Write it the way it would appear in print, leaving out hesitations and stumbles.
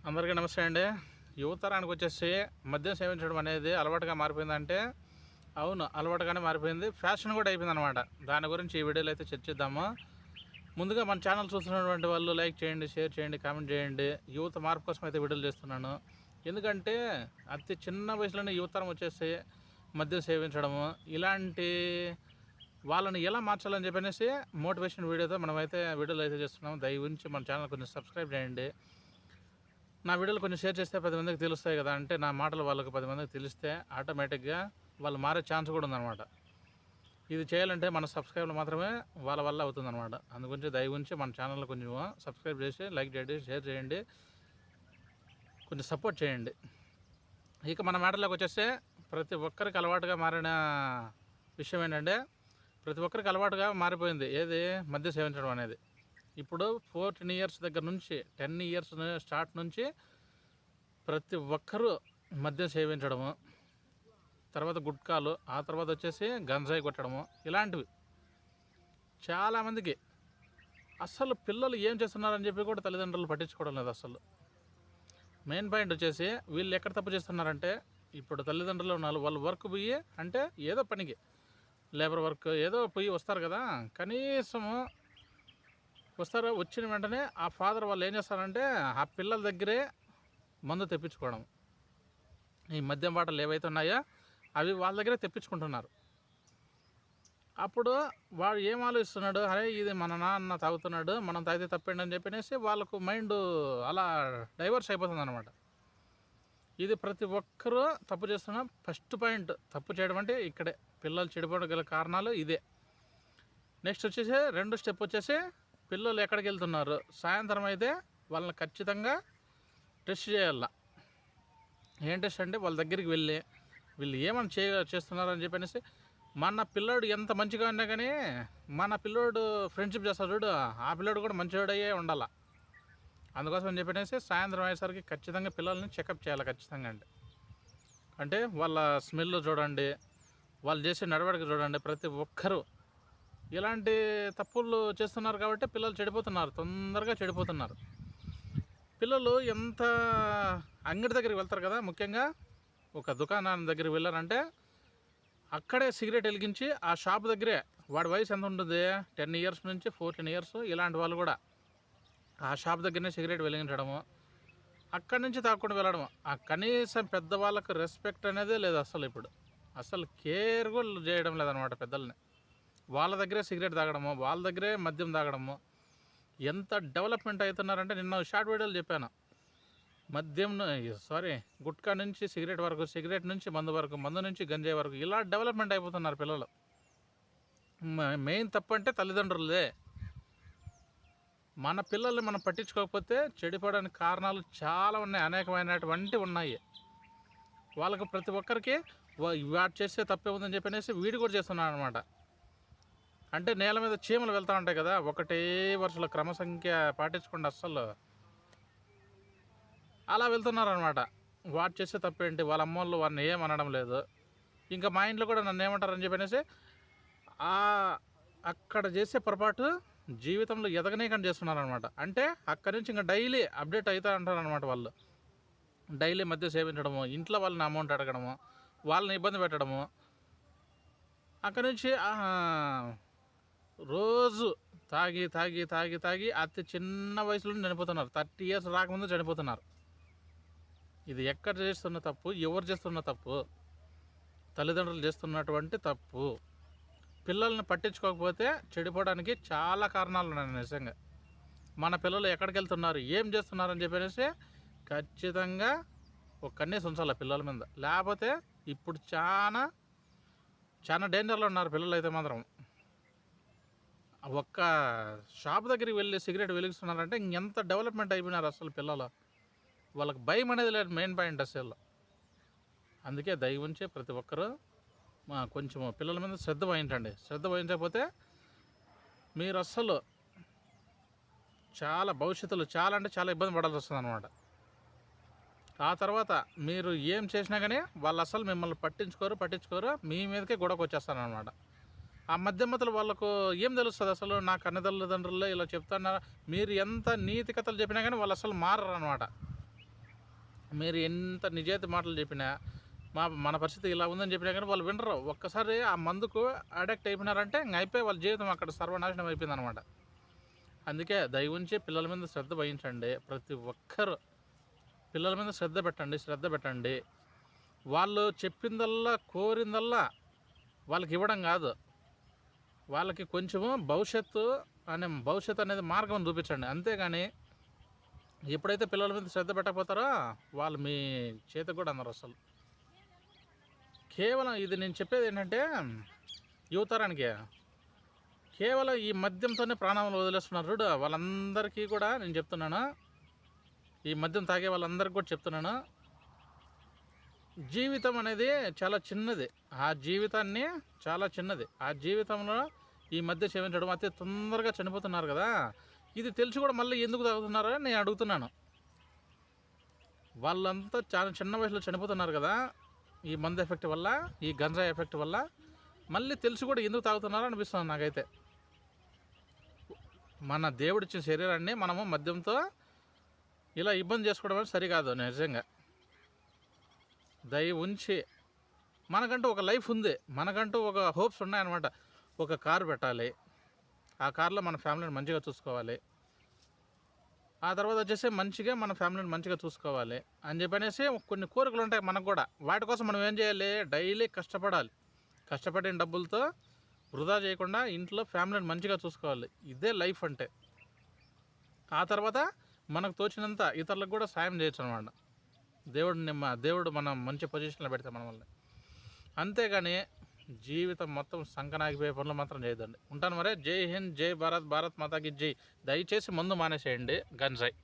అందరికీ నమస్తే అండి. యువతరానికి వచ్చేసి మద్యం సేవించడం అనేది అలవాటుగా మారిపోయిందంటే అవును, అలవాటుగానే మారిపోయింది. ఫ్యాషన్ కూడా అయిపోయిందనమాట. దాని గురించి ఈ వీడియోలో అయితే చర్చిద్దాము. ముందుగా మన ఛానల్ చూస్తున్నటువంటి వాళ్ళు లైక్ చేయండి, షేర్ చేయండి, కామెంట్ చేయండి. యువత మార్పు కోసం అయితే వీడియోలు చేస్తున్నాను. ఎందుకంటే అతి చిన్న వయసులోనే యువతరం వచ్చేసి మద్యం సేవించడము, ఇలాంటి వాళ్ళని ఎలా మార్చాలని చెప్పనేసి మోటివేషన్ వీడియోతో మనమైతే వీడియోలు అయితే చేస్తున్నాము. దయవుంచి మన ఛానల్ కొంచెం సబ్స్క్రైబ్ చేయండి. నా వీడియోలు కొంచెం షేర్ చేస్తే 10 మందికి తెలుస్తాయి కదా. అంటే నా మాటలు వాళ్ళకి 10 మందికి తెలిస్తే ఆటోమేటిక్గా వాళ్ళు మారే ఛాన్స్ కూడా ఉందన్నమాట. ఇది చేయాలంటే మన సబ్స్క్రైబ్లు మాత్రమే వాళ్ళ వల్ల అవుతుందన్నమాట. అందుగురించి దయవుంచి మన ఛానల్ కొంచెం సబ్స్క్రైబ్ చేసి లైక్ చేయండి, షేర్ చేయండి, కొంచెం సపోర్ట్ చేయండి. ఇక మన మ్యాటర్లోకి వచ్చేస్తే ప్రతి ఒక్కరికి అలవాటుగా మారిన విషయం ఏంటంటే ప్రతి ఒక్కరికి అలవాటుగా మారిపోయింది ఏది మద్యం సేవించడం అనేది. ఇప్పుడు 14 ఇయర్స్ దగ్గర నుంచి 10 ఇయర్స్ స్టార్ట్ నుంచి ప్రతి ఒక్కరూ మద్యం సేవించడము, తర్వాత గుట్కాలు, ఆ తర్వాత వచ్చేసి గంజాయి కొట్టడము, ఇలాంటివి చాలామందికి. అస్సలు పిల్లలు ఏం చేస్తున్నారని చెప్పి కూడా తల్లిదండ్రులు పట్టించుకోవడం లేదు అసలు. మెయిన్ పాయింట్ వచ్చేసి వీళ్ళు ఎక్కడ తప్పు చేస్తున్నారంటే, ఇప్పుడు తల్లిదండ్రులు ఉన్నారు, వాళ్ళు వర్క్ పోయి అంటే ఏదో పనికి లేబర్ వర్క్ ఏదో పోయి వస్తారు కదా, కనీసము వస్తారు. వచ్చిన వెంటనే ఆ ఫాదర్ వాళ్ళు ఏం చేస్తారంటే ఆ పిల్లల దగ్గరే మందు తెప్పించుకోవడం. ఈ మద్యం బాటలు ఏవైతే ఉన్నాయో అవి వాళ్ళ దగ్గరే తెప్పించుకుంటున్నారు. అప్పుడు వాడు ఏం ఆలోచిస్తున్నాడు, అరే ఇది మన నాన్న తాగుతున్నాడు, మనం తాగితే తప్పండి అని చెప్పనేసి వాళ్ళకు మైండ్ అలా డైవర్స్ అయిపోతుంది అనమాట. ఇది ప్రతి ఒక్కరూ తప్పు చేస్తున్న ఫస్ట్ పాయింట్. తప్పు చేయడం అంటే ఇక్కడే పిల్లలు చెడిపోవడం గల కారణాలు ఇదే. నెక్స్ట్ వచ్చేసి రెండో స్టెప్ వచ్చేసి పిల్లలు ఎక్కడికి వెళ్తున్నారు, సాయంత్రం అయితే వాళ్ళని ఖచ్చితంగా టెస్ట్ చేయాల. ఏం టెస్ట్ అంటే వాళ్ళ దగ్గరికి వెళ్ళి వీళ్ళు ఏమని చేస్తున్నారని చెప్పనేసి, మన పిల్లోడు ఎంత మంచిగా ఉన్నా కానీ మన పిల్లోడు ఫ్రెండ్షిప్ చేస్తాడు చూడు, ఆ పిల్లోడు కూడా మంచివాడయ్యే ఉండాల. అందుకోసం అని చెప్పనేసి సాయంత్రం అయ్యేసరికి ఖచ్చితంగా పిల్లల్ని చెకప్ చేయాలి ఖచ్చితంగా. అంటే వాళ్ళ స్మెల్ చూడండి, వాళ్ళు చేసే నడవడిక చూడండి. ప్రతి ఒక్కరూ ఇలాంటి తప్పులు చేస్తున్నారు కాబట్టి పిల్లలు చెడిపోతున్నారు, తొందరగా చెడిపోతున్నారు. పిల్లలు ఎంత అంగడి దగ్గరికి వెళ్తారు కదా, ముఖ్యంగా ఒక దుకాణం దగ్గరికి వెళ్ళారంటే అక్కడే సిగరెట్ వెలిగించి ఆ షాప్ దగ్గరే, వాడి వయసు ఎంత ఉంటుంది 10 ఇయర్స్ నుంచి 14 ఇయర్స్, ఇలాంటి వాళ్ళు కూడా ఆ షాప్ దగ్గరనే సిగరెట్ వెలిగించడము, అక్కడి నుంచి తాకుండా వెళ్ళడము. ఆ కనీసం పెద్దవాళ్ళకు రెస్పెక్ట్ అనేదే లేదు అసలు. ఇప్పుడు అసలు కేర్ కూడా చేయడం లేదనమాట పెద్దల్ని. వాళ్ళ దగ్గరే సిగరెట్ తాగడము, వాళ్ళ దగ్గరే మద్యం తాగడము. ఎంత డెవలప్మెంట్ అవుతున్నారంటే, నిన్న షార్ట్ వీడియోలు చెప్పాను, గుట్కా నుంచి సిగరెట్ వరకు, సిగరెట్ నుంచి మందు వరకు, మందు నుంచి గంజాయి వరకు, ఇలా డెవలప్మెంట్ అయిపోతున్నారు పిల్లలు. మెయిన్ తప్పు అంటే తల్లిదండ్రులదే. మన పిల్లల్ని మనం పట్టించుకోకపోతే చెడిపోవడానికి కారణాలు చాలా ఉన్నాయి, అనేకమైనటువంటి ఉన్నాయి. వాళ్ళకు ప్రతి ఒక్కరికి వాడు చేస్తే తప్పే ఉందని చెప్పనేసి వీడు కూడా చేస్తున్నాడు అనమాట. అంటే నేల మీద చీమలు వెళ్తూ ఉంటాయి కదా, ఒకటే వరుసలో క్రమసంఖ్య పాటించకుండా అస్సలు అలా వెళ్తున్నారనమాట. వాడు చేసే తప్పేంటి, వాళ్ళ అమ్మోళ్ళు వాడిని ఏమనడం లేదు. ఇంకా మా ఇంట్లో కూడా నన్ను ఏమంటారని చెప్పనేసి అక్కడ చేసే పొరపాటు జీవితంలో ఎదగనీయకుండా చేస్తున్నారనమాట. అంటే అక్కడి నుంచి ఇంకా డైలీ అప్డేట్ అవుతూ ఉంటారనమాట. వాళ్ళు డైలీ మధ్య సేవించడము, ఇంట్లో వాళ్ళని అమౌంట్ అడగడము, వాళ్ళని ఇబ్బంది పెట్టడము, అక్కడి నుంచి రోజు తాగి తాగి తాగి తాగి అతి చిన్న వయసులో చనిపోతున్నారు. 30 ఇయర్స్ రాకముందు చనిపోతున్నారు. ఇది ఎక్కడ చేస్తున్న తప్పు, ఎవరు చేస్తున్న తప్పు? తల్లిదండ్రులు చేస్తున్నటువంటి తప్పు. పిల్లల్ని పట్టించుకోకపోతే చెడిపోవడానికి చాలా కారణాలు ఉన్నాయి నిజంగా. మన పిల్లలు ఎక్కడికి వెళ్తున్నారు, ఏం చేస్తున్నారు అని చెప్పేసి ఖచ్చితంగా ఒక కన్నేసి ఉంచాలి పిల్లల మీద. లేకపోతే ఇప్పుడు చాలా చాలా డేంజర్లో ఉన్నారు పిల్లలు అయితే మాత్రం. ఒక్క షాప్ దగ్గరికి వెళ్ళి సిగరెట్ వెలిగిస్తున్నారంటే ఇంకెంత డెవలప్మెంట్ అయిపోయినారు అసలు పిల్లలు. వాళ్ళకి భయం అనేది లేదు, మెయిన్ పాయింట్ అసలు. అందుకే దయవుంచి ప్రతి ఒక్కరూ కొంచెం పిల్లల మీద శ్రద్ధ వహించండి. శ్రద్ధ వహించకపోతే మీరు అస్సలు చాలా భవిష్యత్తులో చాలా అంటే చాలా ఇబ్బంది పడాల్సి వస్తుంది అనమాట. ఆ తర్వాత మీరు ఏం చేసినా కానీ వాళ్ళు అసలు మిమ్మల్ని పట్టించుకోరు, మీ మీదకే గొడవకు వచ్చేస్తారనమాట. ఆ మధ్యమతలు వాళ్ళకు ఏం తెలుస్తుంది అసలు? నా కన్నతల్లిదండ్రుల్లో ఇలా చెప్తున్నారు, మీరు ఎంత నీతి కథలు చెప్పినా కానీ వాళ్ళు అసలు మారరు అనమాట. మీరు ఎంత నిజాయితీ మాటలు చెప్పినా మన పరిస్థితి ఇలా ఉందని చెప్పినా కానీ వాళ్ళు వినరు. ఒక్కసారి ఆ మందుకు అడిక్ట్ అయిపోయినారంటే ఇంక అయిపోయి వాళ్ళ జీవితం అక్కడ సర్వనాశనం అయిపోయింది అనమాట. అందుకే దయ ఉంచి పిల్లల మీద శ్రద్ధ వహించండి. ప్రతి ఒక్కరు పిల్లల మీద శ్రద్ధ పెట్టండి. వాళ్ళు చెప్పిందల్లా కోరిందల్లా వాళ్ళకి ఇవ్వడం కాదు, వాళ్ళకి కొంచెము భవిష్యత్తు అనేది మార్గం చూపించండి. అంతేగాని ఎప్పుడైతే పిల్లల మీద శ్రద్ధ పెట్టకపోతారో వాళ్ళు మీ చేతికి కూడా అన్నారు. అసలు కేవలం ఇది నేను చెప్పేది ఏంటంటే యువతరానికి కేవలం ఈ మద్యంతోనే ప్రాణాలు వదిలేస్తున్నారు చూడు, వాళ్ళందరికీ కూడా నేను చెప్తున్నాను, ఈ మద్యం తాగే వాళ్ళందరికీ కూడా చెప్తున్నాను, జీవితం అనేది చాలా చిన్నది. ఆ జీవితంలో ఈ మధ్య సేవించడం అతి తొందరగా చనిపోతున్నారు కదా. ఇది తెలిసి కూడా మళ్ళీ ఎందుకు తాగుతున్నారో నేను అడుగుతున్నాను. వాళ్ళంతా చాలా చిన్న వయసులో చనిపోతున్నారు కదా ఈ మందు ఎఫెక్ట్ వల్ల, ఈ గంజాయి ఎఫెక్ట్ వల్ల. మళ్ళీ తెలిసి కూడా ఎందుకు తాగుతున్నారో అనిపిస్తుంది నాకైతే. మన దేవుడిచ్చిన శరీరాన్ని మనము మద్యంతో ఇలా ఇబ్బంది చేసుకోవడం అనేది సరికాదు. నిజంగా దయ ఉంచి మనకంటూ ఒక లైఫ్ ఉంది, మనకంటూ ఒక హోప్స్ ఉన్నాయన్నమాట. ఒక కారు పెట్టాలి, ఆ కారులో మన ఫ్యామిలీని మంచిగా చూసుకోవాలి, ఆ తర్వాత వచ్చేసి మంచిగా మన ఫ్యామిలీని మంచిగా చూసుకోవాలి అని చెప్పనేసి కొన్ని కోరికలు ఉంటాయి మనకు కూడా. వాటి కోసం మనం ఏం చేయాలి, డైలీ కష్టపడిన డబ్బులతో వృధా చేయకుండా ఇంట్లో ఫ్యామిలీని మంచిగా చూసుకోవాలి. ఇదే లైఫ్ అంటే. ఆ తర్వాత మనకు తోచినంత ఇతరులకు కూడా సాయం చేయొచ్చు అనమాట. దేవుడు మనం మంచి పొజిషన్లో పెడతాం మన వల్ల. అంతేగాని జీవితం మొత్తం సంకనాగిపోయే పనులు మాత్రం చేయదండి. ఉంటాను మరే. జై హింద్, జై భారత్, భారత్ మాతాకి జై. దయచేసి మందు మానేసేయండి, గంజాయి.